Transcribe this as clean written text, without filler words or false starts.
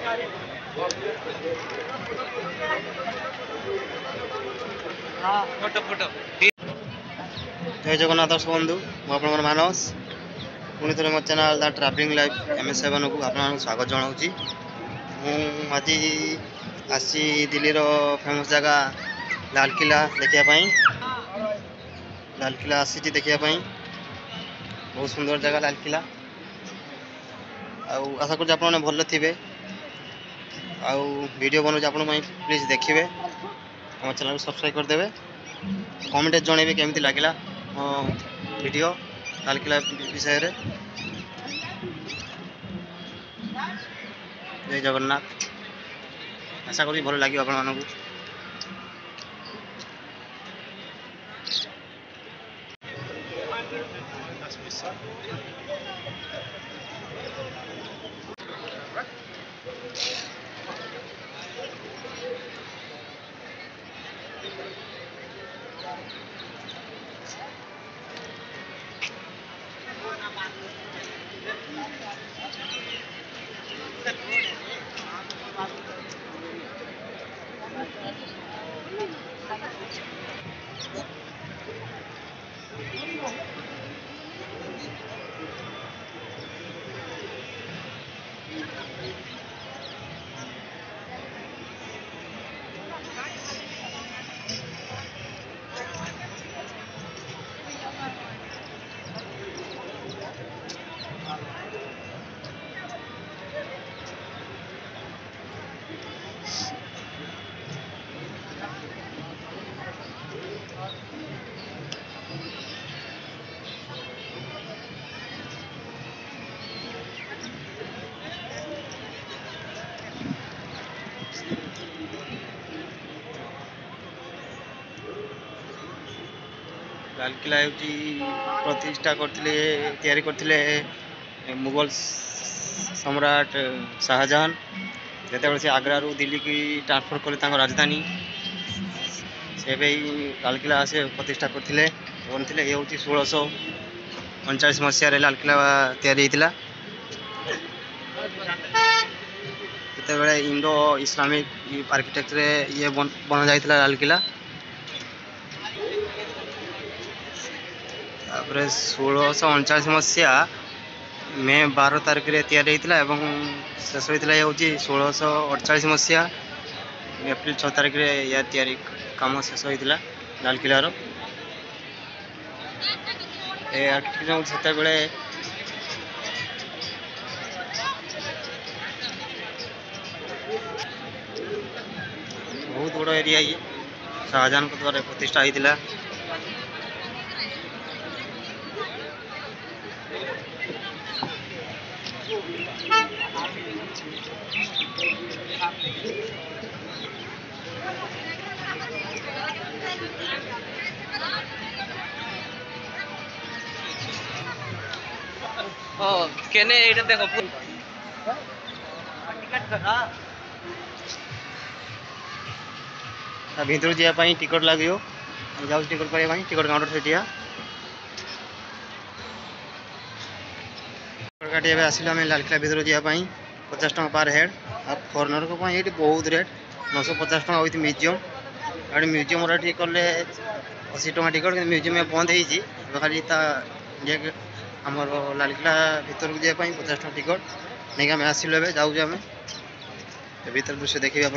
Photo photo जय जगन्नाथ दर्शक बंधु मुझे मानस पुणी थे मो channel the travelling life MS7 को आप स्वागत जनाऊँगी। आज आसी दिल्ली फेमस जगह लालकिला देखापी लालकिला आसी देखापी बहुत सुंदर जगह लालकिला आशा कर भल थे वीडियो बनाऊँ आप प्लीज देखिए आम चैनल को सब्सक्राइब करदे कमेंट जनइबे केमती लगिला मो वीडियो लालकिला विषय रे। जय जगन्नाथ आशा करी भल लगे आपण मानू। लालकिला प्रतिष्ठा करते मुगल सम्राट शाहजहां जो से आग्रा रू दिल्ली की ट्रांसफर कले राजधानी से लालकिला से प्रतिष्ठा करते बनते ये हूँ 1639 मसीह लालकिला या जिते इंडो इस्लामिक आर्किटेक्चर ये बना जाता लालकिला। 1639 मसीहा मे 12 तारिख में या शेष होता है 1648 मसीहा एप्रिल 6 तारिख में या कम शेष होता लालकिलार आर्किटेक्चर से बहुत बड़ एरिया ये शाहजहां को द्वारा प्रतिष्ठा होता। केने एटा देखो भीतर जावाई टिकट लगे जाऊँ टिकट करने टिकट काउंटर से टिकट काटे आसिल आम लालकिला भर जावाई 50 टका पर हेड आ फॉरनर को ये बहुत रेट 950 टका विथ म्यूजियम ये म्यूजियम कले 80 टका टिकट म्यूजियम बंद हो खाली आमर लालकिला भर को जावाई 50 टका टिकट नहीं आम आसिलु जाऊँ भर दृश्य देखिए आप।